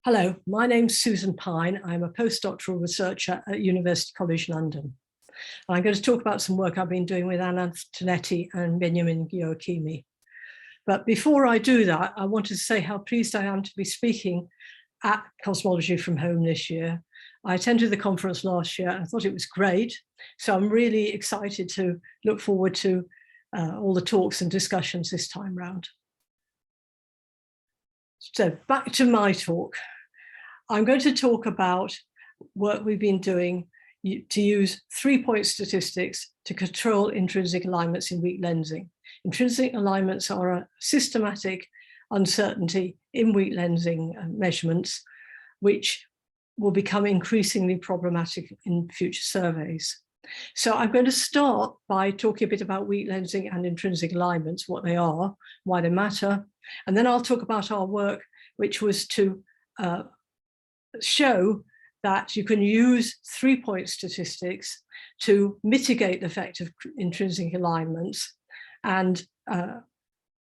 Hello, my name's Susan Pyne. I'm a postdoctoral researcher at University College London. I'm going to talk about some work I've been doing with Anna Tonetti and Benjamin Gioacchini. But before I do that, I wanted to say how pleased I am to be speaking at Cosmology from home this year. I attended the conference last year. I thought it was great. So I'm really excited to look forward to all the talks and discussions this time round. So back to my talk. I'm going to talk about work we've been doing to use 3-point statistics to control intrinsic alignments in weak lensing. Intrinsic alignments are a systematic uncertainty in weak lensing measurements, which will become increasingly problematic in future surveys. So I'm going to start by talking a bit about weak lensing and intrinsic alignments, what they are, why they matter, and then I'll talk about our work, which was to show that you can use 3-point statistics to mitigate the effect of intrinsic alignments and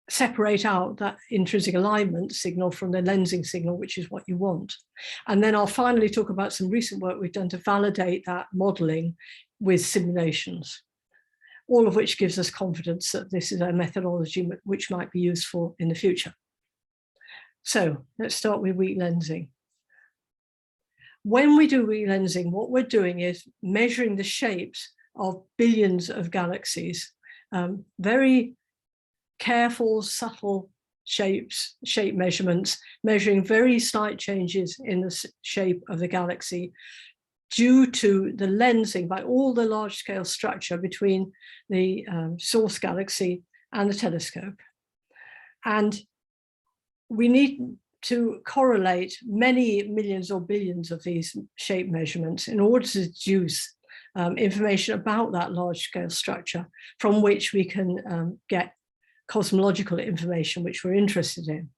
separate out that intrinsic alignment signal from the lensing signal, which is what you want. And then I'll finally talk about some recent work we've done to validate that modeling with simulations, all of which gives us confidence that this is a methodology which might be useful in the future. So let's start with weak lensing. When we do weak lensing, what we're doing is measuring the shapes of billions of galaxies, very careful, subtle shape measurements, measuring very slight changes in the shape of the galaxy due to the lensing by all the large-scale structure between the source galaxy and the telescope. And we need to correlate many millions or billions of these shape measurements in order to deduce information about that large-scale structure from which we can get cosmological information which we're interested in.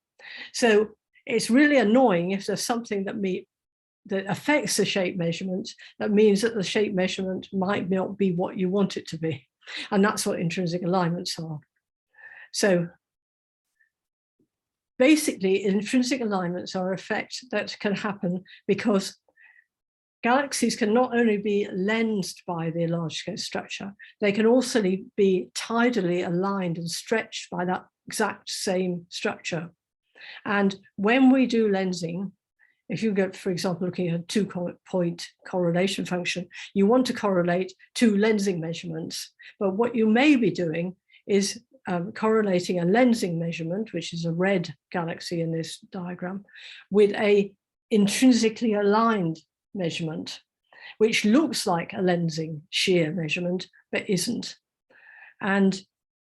So it's really annoying if there's something that affects the shape measurement, that means that the shape measurement might not be what you want it to be. And that's what intrinsic alignments are. So basically, intrinsic alignments are an effect that can happen because galaxies can not only be lensed by the large-scale structure, they can also be tidally aligned and stretched by that exact same structure. And when we do lensing, if you go, for example, looking at a 2-point correlation function, you want to correlate two lensing measurements. But what you may be doing is correlating a lensing measurement, which is a red galaxy in this diagram, with a intrinsically aligned measurement, which looks like a lensing shear measurement, but isn't. And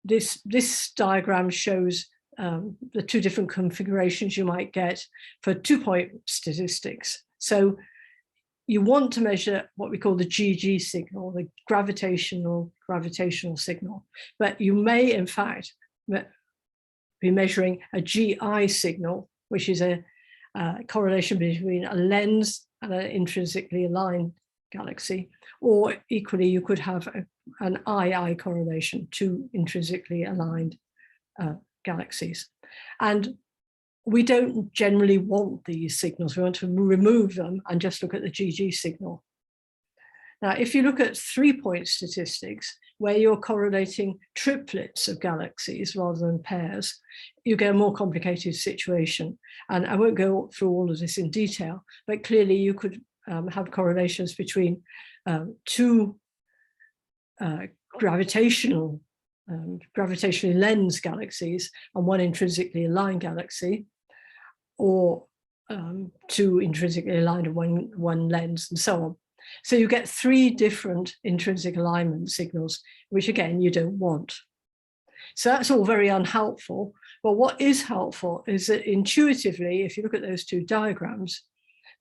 this diagram shows the two different configurations you might get for 2-point statistics. So you want to measure what we call the GG signal, the gravitational signal, but you may in fact be measuring a GI signal, which is a correlation between a lens and an intrinsically aligned galaxy, or equally you could have an II correlation, two intrinsically aligned galaxies. And we don't generally want these signals. We want to remove them and just look at the GG signal. Now, if you look at 3-point statistics, where you're correlating triplets of galaxies rather than pairs, you get a more complicated situation. And I won't go through all of this in detail, but clearly you could have correlations between two gravitationally lensed galaxies and one intrinsically aligned galaxy, or two intrinsically aligned and one lens, and so on. So you get 3 different intrinsic alignment signals, which again, you don't want. So that's all very unhelpful. But what is helpful is that intuitively, if you look at those 2 diagrams,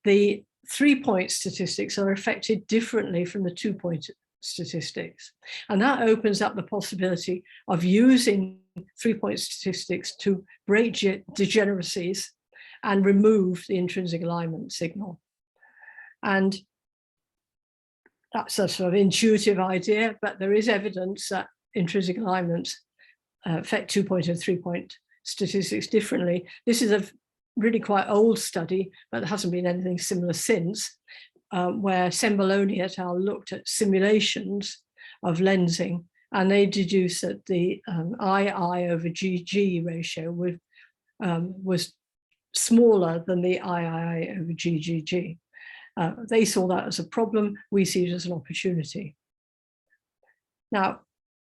the 3-point statistics are affected differently from the 2-point statistics. And that opens up the possibility of using 3-point statistics to break degeneracies and remove the intrinsic alignment signal. And that's a sort of intuitive idea, but there is evidence that intrinsic alignments affect 2-point and 3-point statistics differently. This is a really quite old study, but there hasn't been anything similar since, where Semboloni et al. Looked at simulations of lensing, and they deduced that the II over GG ratio was smaller than the III over GGG. They saw that as a problem. We see it as an opportunity. Now,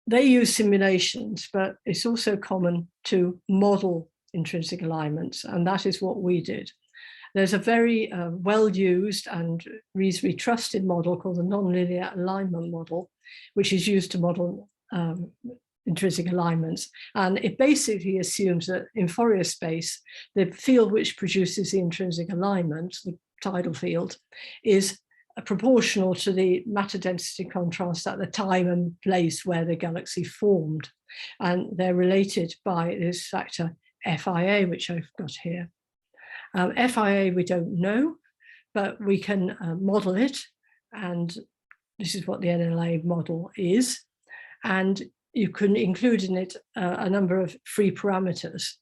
they use simulations, but it's also common to model intrinsic alignments, and that is what we did. There's a very well-used and reasonably trusted model called the nonlinear alignment model, which is used to model intrinsic alignments. And it basically assumes that in Fourier space, the field which produces the intrinsic alignment, the tidal field, is proportional to the matter density contrast at the time and place where the galaxy formed. And they're related by this factor FIA, which I've got here. FIA we don't know, but we can model it, and this is what the NLA model is. And you can include in it a number of free parameters.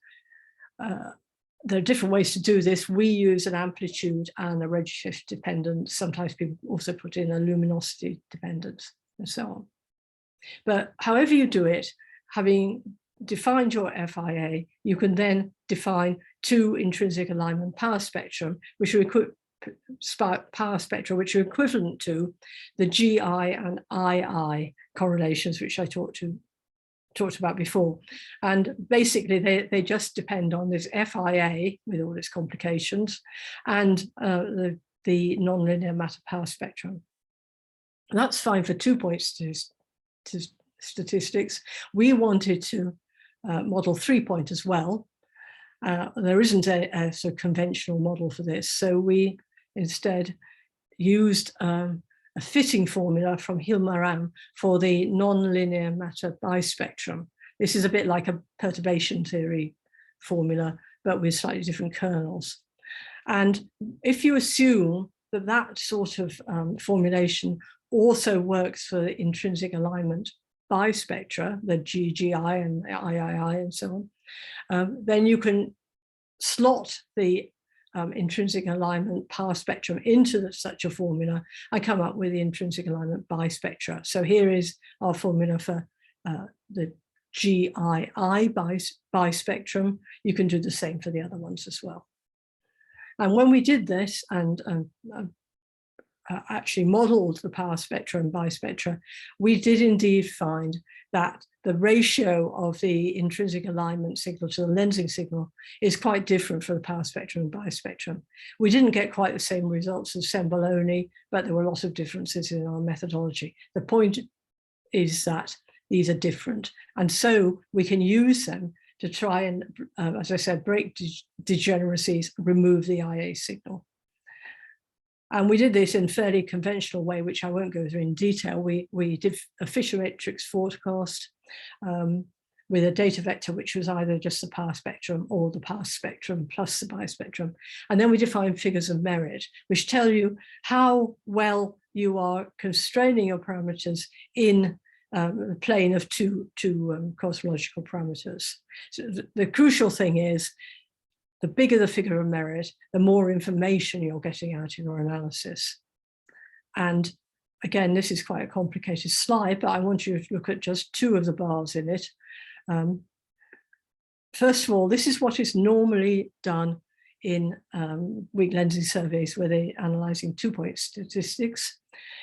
There are different ways to do this. We use an amplitude and a redshift dependence. Sometimes people also put in a luminosity dependence and so on. But however you do it, having defined your FIA, you can then define two intrinsic alignment power spectrum, which are equivalent to the GI and II correlations, which I talked about before. And basically they just depend on this FIA with all its complications and the nonlinear matter power spectrum. And that's fine for 2-point statistics. We wanted to model 3-point as well. There isn't a sort of conventional model for this, so we instead used a fitting formula from Hilmaran for the nonlinear matter bispectrum. This is a bit like a perturbation theory formula, but with slightly different kernels. And if you assume that that sort of formulation also works for the intrinsic alignment bispectra, the GGI and the III and so on, then you can slot the intrinsic alignment power spectrum into such a formula and come up with the intrinsic alignment bispectra. So here is our formula for the GII bispectrum. You can do the same for the other ones as well. And when we did this and actually modeled the power spectra and bispectra, we did indeed find that the ratio of the intrinsic alignment signal to the lensing signal is quite different for the power spectrum and bispectrum. We didn't get quite the same results as Semboloni, but there were lots of differences in our methodology. The point is that these are different, and so we can use them to try and, as I said, break degeneracies, remove the IA signal. And we did this in a fairly conventional way, which I won't go through in detail. We did a Fisher matrix forecast with a data vector, which was either just the power spectrum or the power spectrum plus the bispectrum. And then we defined figures of merit, which tell you how well you are constraining your parameters in the plane of two cosmological parameters. So the crucial thing is, the bigger the figure of merit, the more information you're getting out of your analysis. And again, this is quite a complicated slide, but I want you to look at just two of the bars in it. First of all, this is what is normally done in weak lensing surveys where they're analyzing 2-point statistics.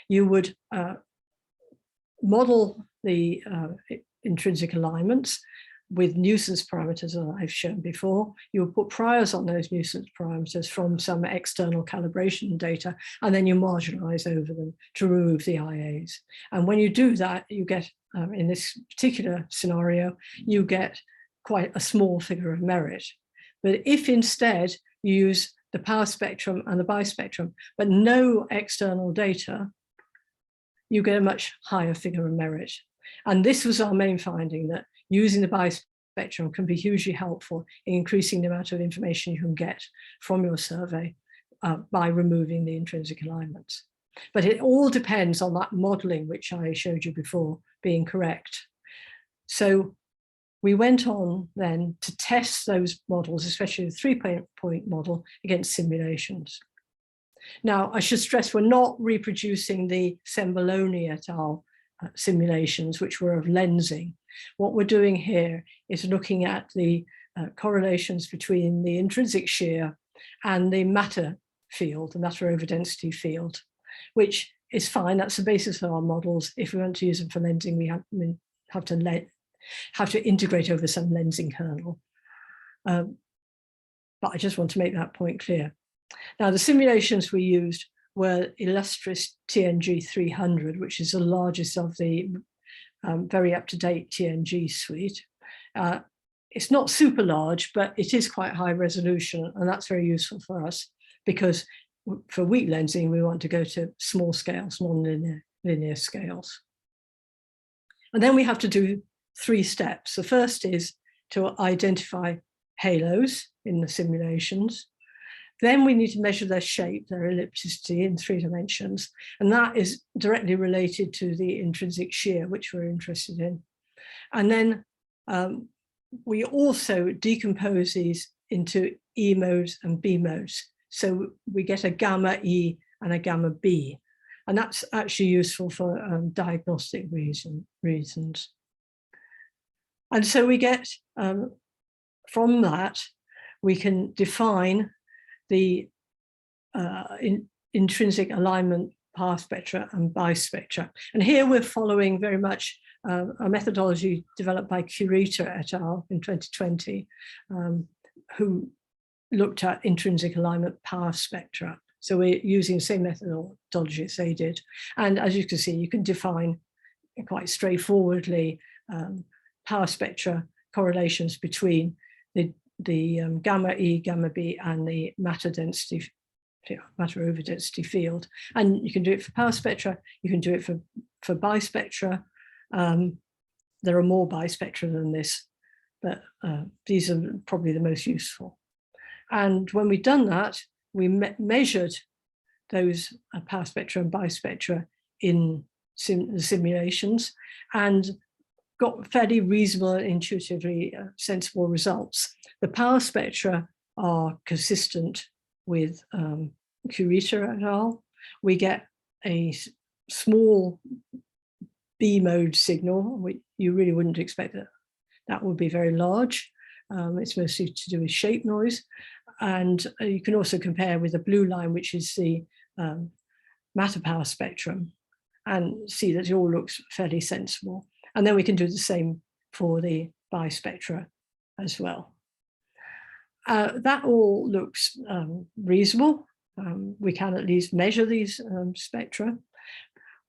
You would model the intrinsic alignments with nuisance parameters that I've shown before. You'll put priors on those nuisance parameters from some external calibration data, and then you marginalize over them to remove the IAs. And when you do that, you get, in this particular scenario, you get quite a small figure of merit. But if instead you use the power spectrum and the bispectrum, but no external data, you get a much higher figure of merit. And this was our main finding, that using the bispectrum can be hugely helpful in increasing the amount of information you can get from your survey by removing the intrinsic alignments. But it all depends on that modeling, which I showed you before, being correct. So we went on then to test those models, especially the 3-point model, against simulations. Now, I should stress we're not reproducing the Semboloni et al. Simulations, which were of lensing. What we're doing here is looking at the correlations between the intrinsic shear and the matter field, the matter over density field, which is fine. That's the basis of our models. If we want to use them for lensing, we have to integrate over some lensing kernel. But I just want to make that point clear. Now, the simulations we used were IllustrisTNG 300, which is the largest of the very up-to-date TNG suite. It's not super large, but it is quite high resolution, and that's very useful for us because for weak lensing, we want to go to small scales, non-linear scales. And then we have to do 3 steps. The first is to identify halos in the simulations. Then we need to measure their shape, their ellipticity in 3 dimensions. And that is directly related to the intrinsic shear, which we're interested in. And then we also decompose these into E modes and B modes. So we get a gamma E and a gamma B. And that's actually useful for diagnostic reasons. And so we get, from that, we can define the intrinsic alignment path spectra and bispectra. And here we're following very much a methodology developed by Curita et al. In 2020, who looked at intrinsic alignment path spectra. So we're using the same methodology as they did. And as you can see, you can define quite straightforwardly power spectra correlations between the gamma E, gamma B, and the matter density, matter over density field. And you can do it for power spectra, you can do it for bispectra. There are more bispectra than this, but these are probably the most useful. And when we've done that, we measured those power spectra and bispectra in the simulations and got fairly reasonable and intuitively sensible results. The power spectra are consistent with Curita et al. We get a small B mode signal. You really wouldn't expect that would be very large. It's mostly to do with shape noise. And you can also compare with the blue line, which is the matter power spectrum, and see that it all looks fairly sensible. And then we can do the same for the bispectra as well. That all looks reasonable. We can at least measure these spectra.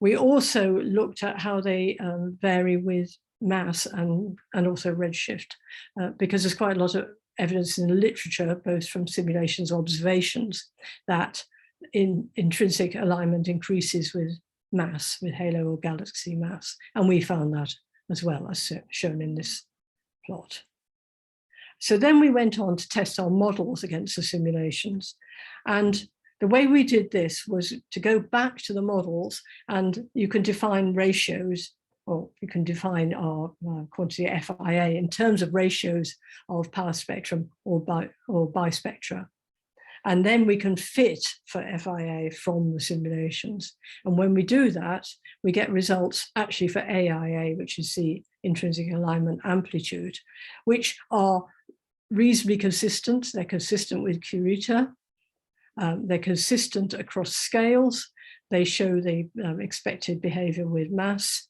We also looked at how they vary with mass and also redshift, because there's quite a lot of evidence in the literature, both from simulations and observations, that intrinsic alignment increases with mass, with halo or galaxy mass. And we found that as well, as shown in this plot. So then we went on to test our models against the simulations. And the way we did this was to go back to the models, and you can define ratios, or you can define our quantity FIA in terms of ratios of power spectrum or bispectra. And then we can fit for FIA from the simulations. And when we do that, we get results actually for AIA, which is the intrinsic alignment amplitude, which are reasonably consistent. They're consistent with Curita. They're consistent across scales. They show the expected behavior with mass.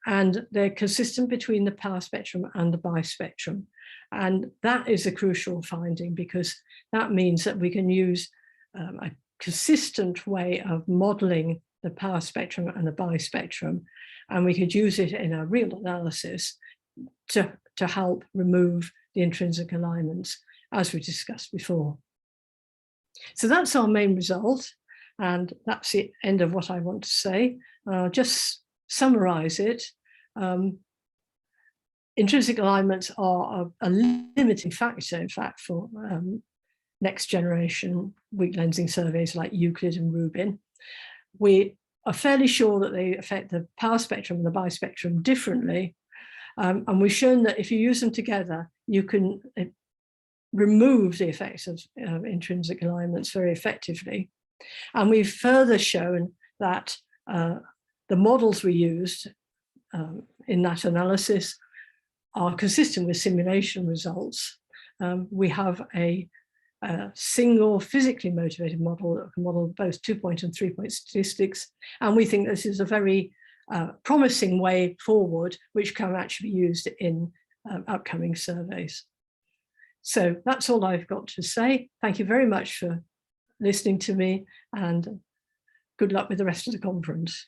And they're consistent between the power spectrum and the bispectrum. And that is a crucial finding, because that means that we can use a consistent way of modeling the power spectrum and the bispectrum, and we could use it in a real analysis to help remove the intrinsic alignments, as we discussed before. So that's our main result, and that's the end of what I want to say. Just summarize it. Intrinsic alignments are a limiting factor, in fact, for next generation weak lensing surveys like Euclid and Rubin. We are fairly sure that they affect the power spectrum and the bispectrum differently, And we've shown that if you use them together, you can remove the effects of intrinsic alignments very effectively. And we've further shown that the models we used in that analysis are consistent with simulation results. We have a single physically motivated model that can model both 2-point and 3-point statistics. And we think this is a very promising way forward, which can actually be used in upcoming surveys. So that's all I've got to say. Thank you very much for listening to me, and good luck with the rest of the conference.